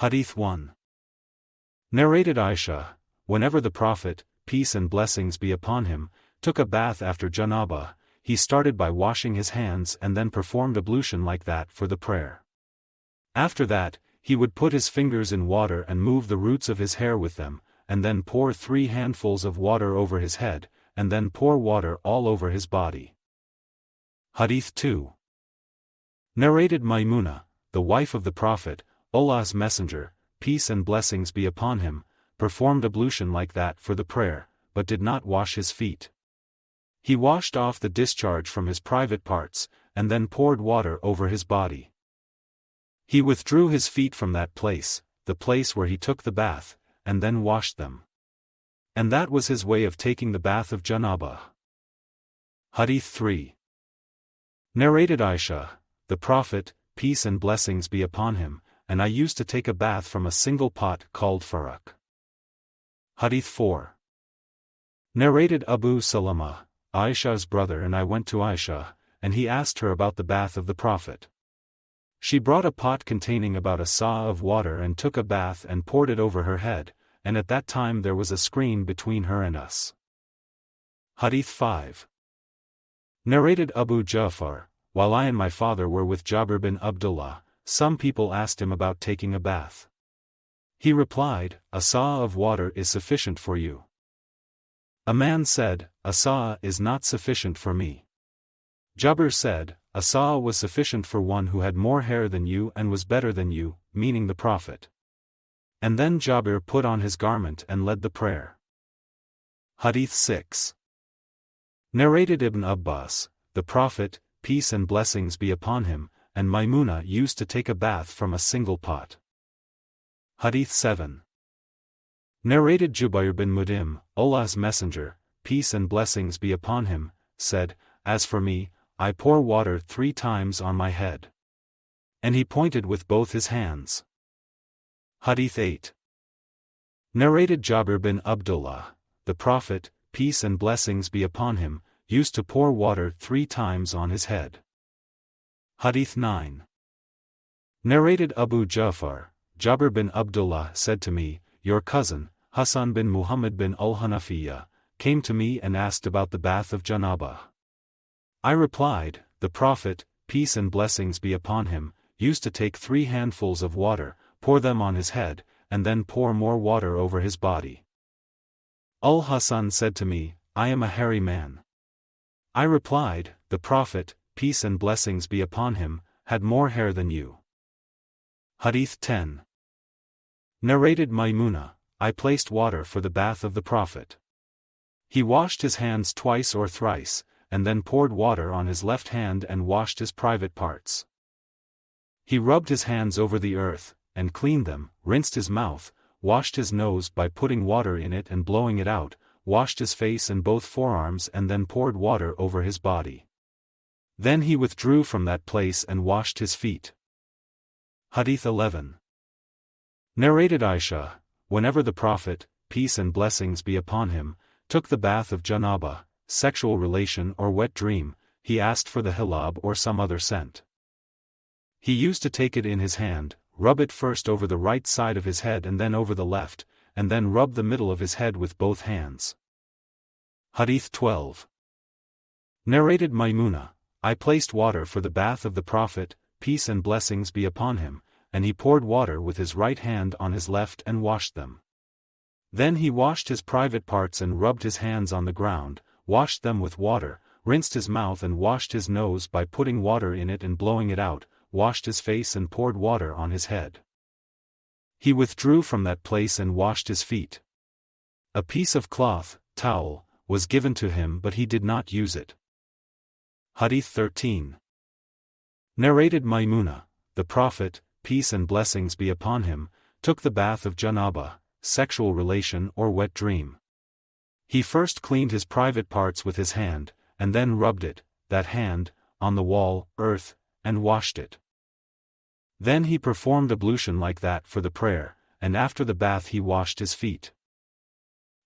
Hadīth 1. Narrated Aisha, whenever the Prophet, peace and blessings be upon him, took a bath after Janaba, he started by washing his hands and then performed ablution like that for the prayer. After that, he would put his fingers in water and move the roots of his hair with them, and then pour 3 handfuls of water over his head, and then pour water all over his body. Hadīth 2. Narrated Maymuna, the wife of the Prophet, Allah's Messenger, peace and blessings be upon him, performed ablution like that for the prayer, but did not wash his feet. He washed off the discharge from his private parts, and then poured water over his body. He withdrew his feet from that place, the place where he took the bath, and then washed them. And that was his way of taking the bath of Janaba. Hadīth 3. Narrated Aisha, the Prophet, peace and blessings be upon him, and I used to take a bath from a single pot called farak. Hadīth 4. Narrated Abu Salama, Aisha's brother, and I went to Aisha, and he asked her about the bath of the Prophet. She brought a pot containing about a sa of water and took a bath and poured it over her head, and at that time there was a screen between her and us. Hadīth 5. Narrated Abu Ja'far, while I and my father were with Jabir bin Abdullāh, some people asked him about taking a bath. He replied, a sa of water is sufficient for you. A man said, a sa is not sufficient for me. Jabir said, a sa was sufficient for one who had more hair than you and was better than you, meaning the Prophet. And then Jabir put on his garment and led the prayer. Hadīth 6. Narrated Ibn Abbas, the Prophet, peace and blessings be upon him, and Maymuna used to take a bath from a single pot. Hadīth 7. Narrated Jubayr bin Mut'im, Allah's Messenger, peace and blessings be upon him, said, as for me, I pour water 3 times on my head. And he pointed with both his hands. Hadīth 8. Narrated Jabir bin Abdullāh, the Prophet, peace and blessings be upon him, used to pour water 3 times on his head. Hadīth 9. Narrated Abu Ja'far, Jabir bin Abdullāh said to me, your cousin, Hassan bin Muhammad bin al-Hanafiyyah, came to me and asked about the bath of Janaba. I replied, the Prophet, peace and blessings be upon him, used to take 3 handfuls of water, pour them on his head, and then pour more water over his body. Al-Hasan said to me, I am a hairy man. I replied, the Prophet, peace and blessings be upon him, had more hair than you. Hadīth 10. Narrated Maymuna, I placed water for the bath of the Prophet. He washed his hands twice or thrice, and then poured water on his left hand and washed his private parts. He rubbed his hands over the earth, and cleaned them, rinsed his mouth, washed his nose by putting water in it and blowing it out, washed his face and both forearms and then poured water over his body. Then he withdrew from that place and washed his feet. Hadīth 11. Narrated Aisha, whenever the Prophet, peace and blessings be upon him, took the bath of Janaba, sexual relation or wet dream, he asked for the Hilab or some other scent. He used to take it in his hand, rub it first over the right side of his head and then over the left, and then rub the middle of his head with both hands. Hadīth 12. Narrated Maymuna, I placed water for the bath of the Prophet, peace and blessings be upon him, and he poured water with his right hand on his left and washed them. Then he washed his private parts and rubbed his hands on the ground, washed them with water, rinsed his mouth and washed his nose by putting water in it and blowing it out, washed his face and poured water on his head. He withdrew from that place and washed his feet. A piece of cloth, towel, was given to him but he did not use it. Hadīth 13. Narrated Maymuna, the Prophet, peace and blessings be upon him, took the bath of Janaba, sexual relation or wet dream. He first cleaned his private parts with his hand, and then rubbed it, that hand, on the wall, earth, and washed it. Then he performed ablution like that for the prayer, and after the bath he washed his feet.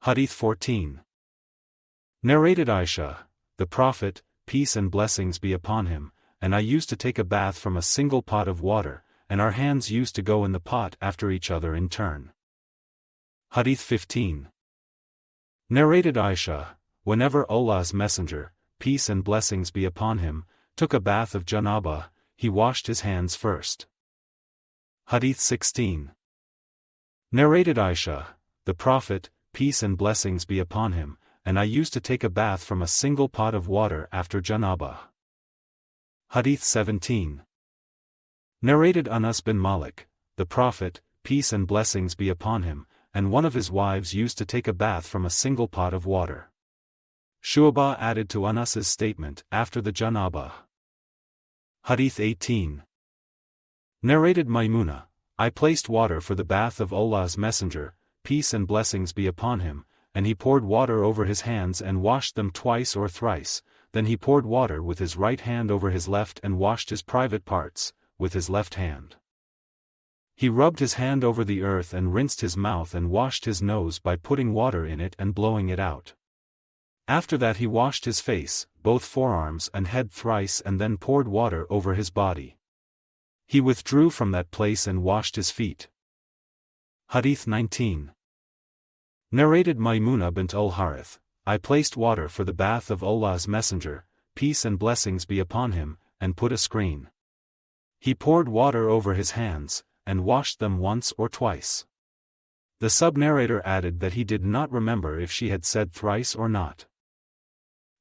Hadīth 14. Narrated Aisha, the Prophet, peace and blessings be upon him, and I used to take a bath from a single pot of water, and our hands used to go in the pot after each other in turn. Hadith 15. Narrated Aisha, whenever Allah's Messenger, peace and blessings be upon him, took a bath of Janaba, he washed his hands first. Hadith 16. Narrated Aisha, the Prophet, peace and blessings be upon him, and I used to take a bath from a single pot of water after Janaba. Hadith 17. Narrated Anas bin Malik, the Prophet, peace and blessings be upon him, and one of his wives used to take a bath from a single pot of water. Shu'bah added to Anas's statement after the Janaba. Hadith 18. Narrated Maymuna, I placed water for the bath of Allah's Messenger, peace and blessings be upon him, and he poured water over his hands and washed them twice or thrice, then he poured water with his right hand over his left and washed his private parts, with his left hand. He rubbed his hand over the earth and rinsed his mouth and washed his nose by putting water in it and blowing it out. After that he washed his face, both forearms and head thrice and then poured water over his body. He withdrew from that place and washed his feet. Hadith 19. Narrated Maymuna bint al-Harith, I placed water for the bath of Allah's Messenger, peace and blessings be upon him, and put a screen. He poured water over his hands, and washed them once or twice. The sub-narrator added that he did not remember if she had said thrice or not.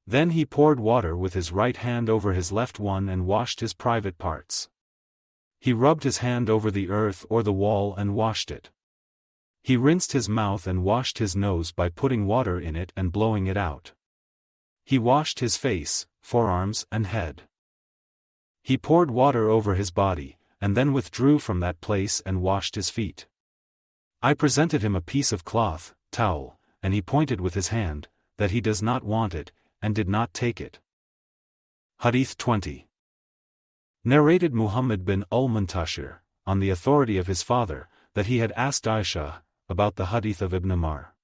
Then he poured water with his right hand over his left one and washed his private parts. He rubbed his hand over the earth or the wall and washed it. He rinsed his mouth and washed his nose by putting water in it and blowing it out. He washed his face, forearms and head. He poured water over his body, and then withdrew from that place and washed his feet. I presented him a piece of cloth, towel, and he pointed with his hand, that he does not want it, and did not take it. Hadith 20. Narrated Muhammad bin al-Muntashir, on the authority of his father, that he had asked Aisha, about the hadith of Ibn Umar.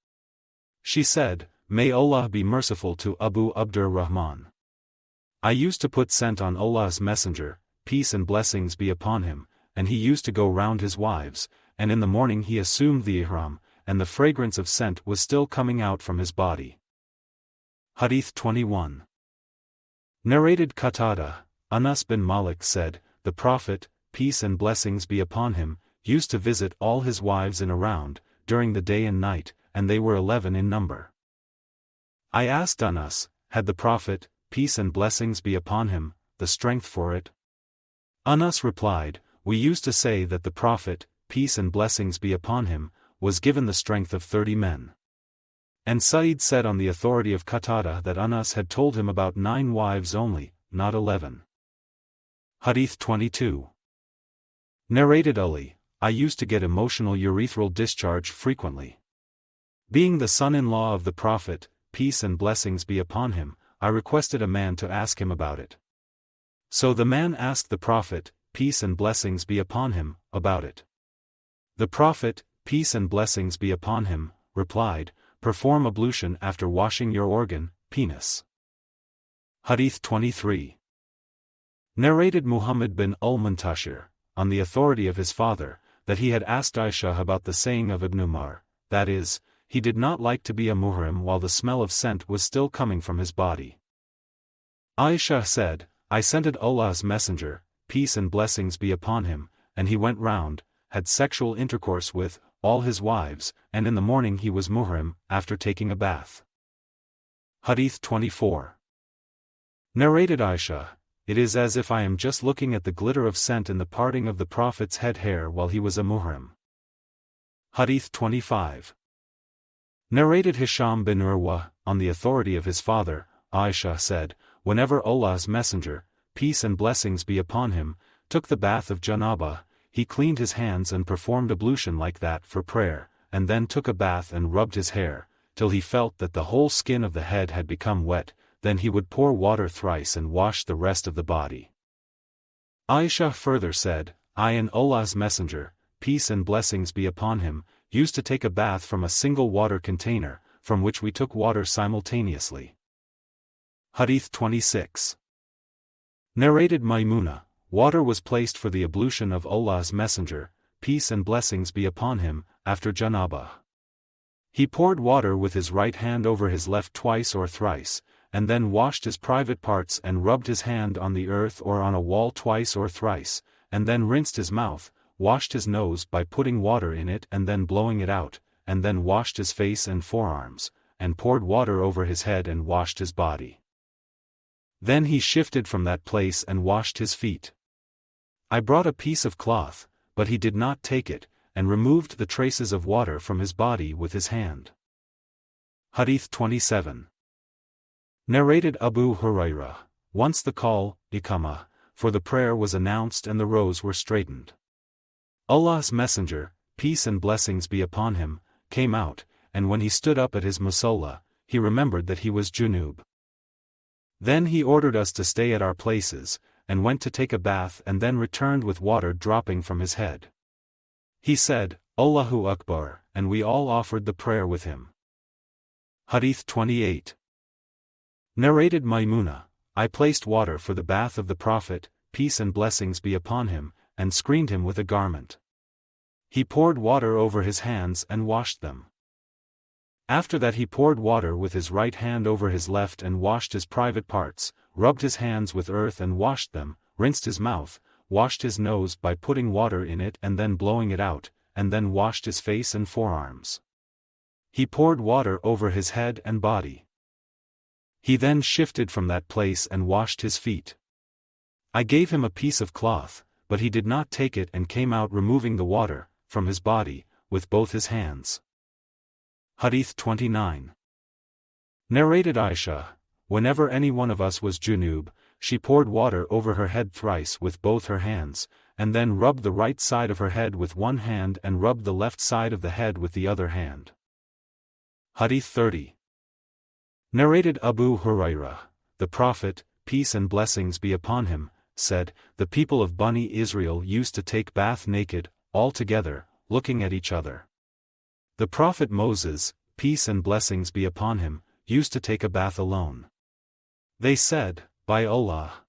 She said, May Allah be merciful to Abu Abdurrahman. I used to put scent on Allah's Messenger, peace and blessings be upon him, and he used to go round his wives, and in the morning he assumed the ihram, and the fragrance of scent was still coming out from his body. Hadith 21. Narrated Qatada, Anas bin Malik said, the Prophet, peace and blessings be upon him, used to visit all his wives in a round, during the day and night, and they were 11 in number. I asked Anas, had the Prophet, peace and blessings be upon him, the strength for it? Anas replied, we used to say that the Prophet, peace and blessings be upon him, was given the strength of 30 men. And Sa'id said on the authority of Qatada that Anas had told him about 9 wives only, not 11. Hadith 22. Narrated Ali, I used to get emotional urethral discharge frequently. Being the son-in-law of the Prophet, peace and blessings be upon him, I requested a man to ask him about it. So the man asked the Prophet, peace and blessings be upon him, about it. The Prophet, peace and blessings be upon him, replied, perform ablution after washing your organ, penis. Hadith 23. Narrated Muhammad bin al-Muntashir, on the authority of his father, that he had asked Aisha about the saying of Ibn Umar, that is, he did not like to be a muhrim while the smell of scent was still coming from his body. Aisha said, I scented Allah's Messenger, peace and blessings be upon him, and he went round, had sexual intercourse with all his wives, and in the morning he was muhrim, after taking a bath. Hadith 24. Narrated Aisha, it is as if I am just looking at the glitter of scent in the parting of the Prophet's head hair while he was a muhrim. Hadith 25. Narrated Hisham bin Urwa, on the authority of his father, Aisha said, whenever Allah's Messenger, peace and blessings be upon him, took the bath of Janaba, he cleaned his hands and performed ablution like that for prayer, and then took a bath and rubbed his hair, till he felt that the whole skin of the head had become wet, then he would pour water thrice and wash the rest of the body. Aisha further said, I and Allah's Messenger, peace and blessings be upon him, used to take a bath from a single water container, from which we took water simultaneously. Hadith 26. Narrated Maymuna, water was placed for the ablution of Allah's Messenger, peace and blessings be upon him, after Janaba. He poured water with his right hand over his left twice or thrice, and then washed his private parts and rubbed his hand on the earth or on a wall twice or thrice, and then rinsed his mouth, washed his nose by putting water in it and then blowing it out, and then washed his face and forearms, and poured water over his head and washed his body. Then he shifted from that place and washed his feet. I brought a piece of cloth, but he did not take it, and removed the traces of water from his body with his hand. Hadīth 27. Narrated Abu Hurairah, once the call, Iqamah, for the prayer was announced and the rows were straightened. Allah's Messenger, peace and blessings be upon him, came out, and when he stood up at his musalla, he remembered that he was Junub. Then he ordered us to stay at our places, and went to take a bath and then returned with water dropping from his head. He said, Allahu Akbar, and we all offered the prayer with him. Hadīth 28. Narrated Maymuna, I placed water for the bath of the Prophet, peace and blessings be upon him, and screened him with a garment. He poured water over his hands and washed them. After that he poured water with his right hand over his left and washed his private parts, rubbed his hands with earth and washed them, rinsed his mouth, washed his nose by putting water in it and then blowing it out, and then washed his face and forearms. He poured water over his head and body. He then shifted from that place and washed his feet. I gave him a piece of cloth, but he did not take it and came out removing the water from his body with both his hands. Hadīth 29. Narrated Aisha, whenever any one of us was Junub, she poured water over her head thrice with both her hands, and then rubbed the right side of her head with one hand and rubbed the left side of the head with the other hand. Hadīth 30. Narrated Abu Hurairah, the Prophet, peace and blessings be upon him, said, the people of Bani Israel used to take bath naked, all together, looking at each other. The Prophet Moses, peace and blessings be upon him, used to take a bath alone. They said, by Allah,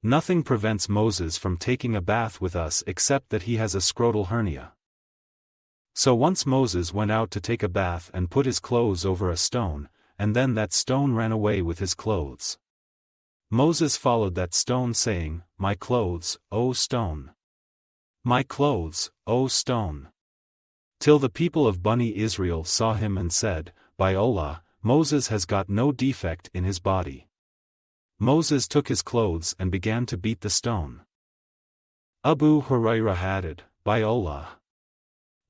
nothing prevents Moses from taking a bath with us except that he has a scrotal hernia. So once Moses went out to take a bath and put his clothes over a stone, and then that stone ran away with his clothes. Moses followed that stone saying, my clothes, O stone! My clothes, O stone! Till the people of Bani Israel saw him and said, by Allah, Moses has got no defect in his body. Moses took his clothes and began to beat the stone. Abu Hurairah added, by Allah,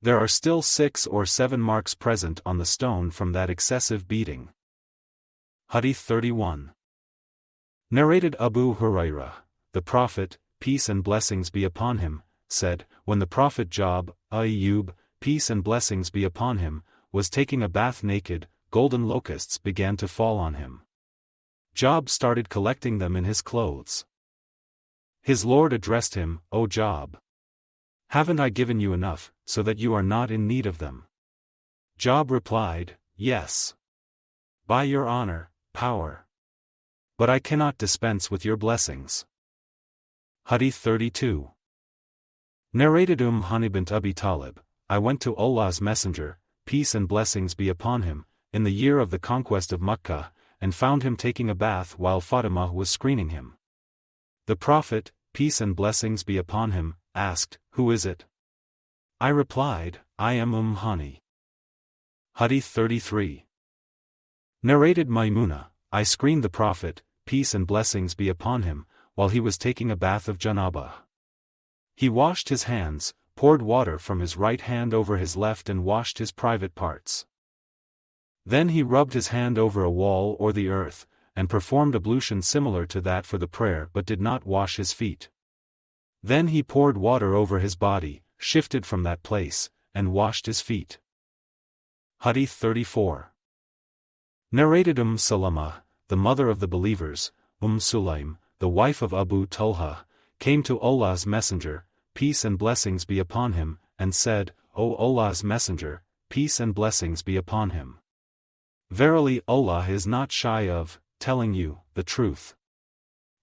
there are still 6 or 7 marks present on the stone from that excessive beating. Hadīth 31. Narrated Abu Hurairah, the Prophet, peace and blessings be upon him, said, when the Prophet Job, Ayyub, peace and blessings be upon him, was taking a bath naked, golden locusts began to fall on him. Job started collecting them in his clothes. His Lord addressed him, O Job! Haven't I given you enough, so that you are not in need of them? Job replied, yes. By your honor, power. But I cannot dispense with your blessings. Hadīth 32. Narrated Hani bint Abi Talib, I went to Allah's Messenger, peace and blessings be upon him, in the year of the conquest of Makkah, and found him taking a bath while Fatima was screening him. The Prophet, peace and blessings be upon him, asked, who is it? I replied, I am Hani. Hadīth 33. Narrated Maymuna, I screened the Prophet, peace and blessings be upon him, while he was taking a bath of Janaba. He washed his hands, poured water from his right hand over his left and washed his private parts. Then he rubbed his hand over a wall or the earth, and performed ablution similar to that for the prayer but did not wash his feet. Then he poured water over his body, shifted from that place, and washed his feet. Hadīth 34. Narrated Salama, the mother of the believers, Sulaim, the wife of Abu Talha, came to Allah's Messenger, peace and blessings be upon him, and said, O Allah's Messenger, peace and blessings be upon him. Verily Allah is not shy of telling you the truth.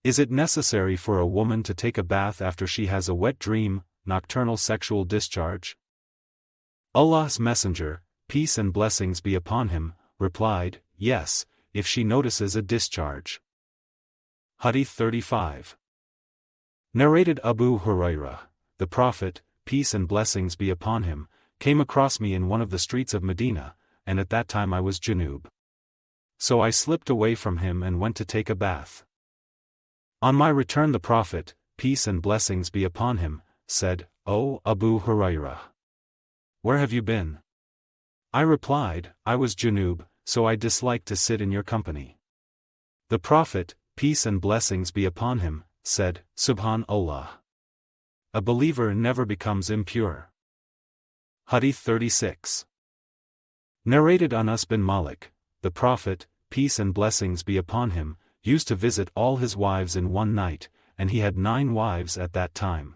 Is it necessary for a woman to take a bath after she has a wet dream, nocturnal sexual discharge? Allah's Messenger, peace and blessings be upon him, replied, yes, if she notices a discharge. Hadith 35. Narrated Abu Hurairah, the Prophet, peace and blessings be upon him, came across me in one of the streets of Medina, and at that time I was Junub. So I slipped away from him and went to take a bath. On my return the Prophet, peace and blessings be upon him, said, O Abu Hurairah, where have you been? I replied, I was Junub, so I disliked to sit in your company. The Prophet, peace and blessings be upon him, said, Subhanallah. A believer never becomes impure. Hadith 36. Narrated Anas bin Malik, the Prophet, peace and blessings be upon him, used to visit all his wives in one night, and he had 9 wives at that time.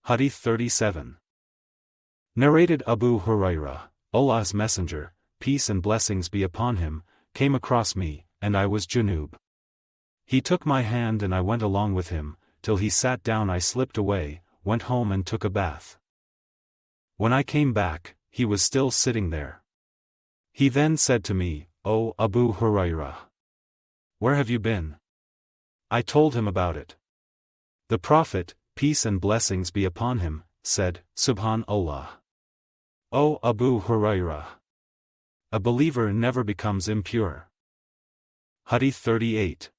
Hadith 37. Narrated Abu Hurairah, Allah's Messenger, peace and blessings be upon him, came across me, and I was Junub. He took my hand and I went along with him, till he sat down I slipped away, went home and took a bath. When I came back, he was still sitting there. He then said to me, O Abu Hurairah, where have you been? I told him about it. The Prophet, peace and blessings be upon him, said, Subhanallah. O Abu Hurairah, a believer never becomes impure. Hadith 38.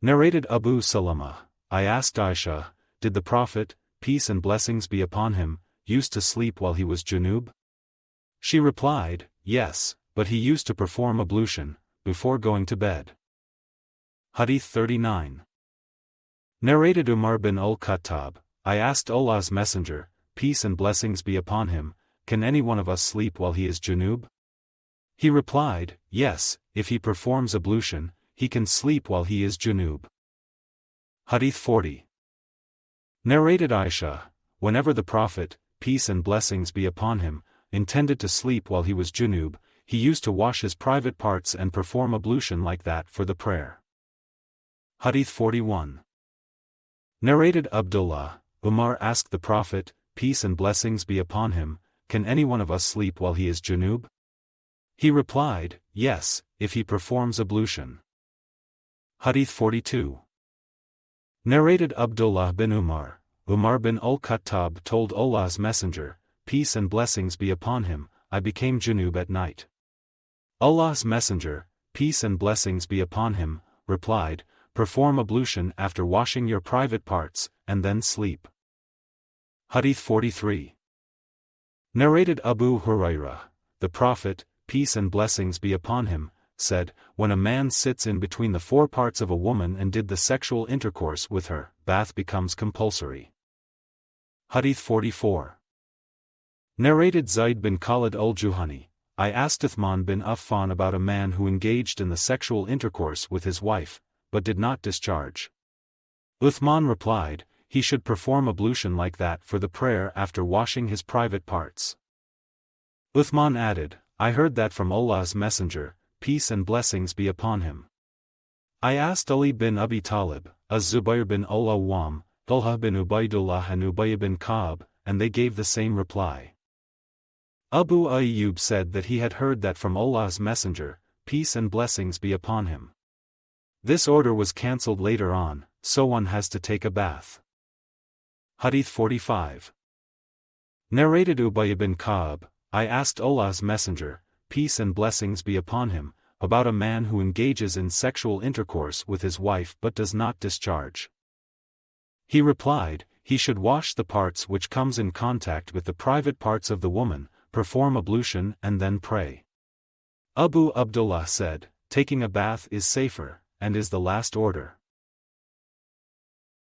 Narrated Abu Salama, I asked Aisha, did the Prophet, peace and blessings be upon him, used to sleep while he was Junub? She replied, yes, but he used to perform ablution, before going to bed. Hadith 39. Narrated Umar bin al-Khattab, I asked Allah's Messenger, peace and blessings be upon him, can any one of us sleep while he is Junub? He replied, yes, if he performs ablution, he can sleep while he is Junub. Hadith 40. Narrated Aisha, whenever the Prophet, peace and blessings be upon him, intended to sleep while he was Junub, he used to wash his private parts and perform ablution like that for the prayer. Hadith 41. Narrated Abdullāh, Umar asked the Prophet, peace and blessings be upon him, can any one of us sleep while he is Junub? He replied, yes, if he performs ablution. Hadith 42. Narrated Abdullāh bin Umar, Umar bin al-Khattab told Allah's Messenger, peace and blessings be upon him, I became Junub at night. Allah's Messenger, peace and blessings be upon him, replied, perform ablution after washing your private parts, and then sleep. Hadith 43. Narrated Abu Hurairah, the Prophet, peace and blessings be upon him, said, when a man sits in between the 4 parts of a woman and did the sexual intercourse with her, bath becomes compulsory. Hadith 44. Narrated Zayd bin Khalid al-Juhani, I asked Uthman bin Affan about a man who engaged in the sexual intercourse with his wife, but did not discharge. Uthman replied, he should perform ablution like that for the prayer after washing his private parts. Uthman added, I heard that from Allah's Messenger, peace and blessings be upon him. I asked Ali bin Abi Talib, Az-Zubayr bin al-Awwam, Talha bin Ubaydullah and Ubay bin Ka'b, and they gave the same reply. Abu Ayyub said that he had heard that from Allah's Messenger, peace and blessings be upon him. This order was cancelled later on, so one has to take a bath. Hadith 45. Narrated Ubay bin Ka'b, I asked Allah's Messenger, peace and blessings be upon him, about a man who engages in sexual intercourse with his wife but does not discharge. He replied, he should wash the parts which comes in contact with the private parts of the woman, perform ablution and then pray. Abu Abdullah said, taking a bath is safer, and is the last order.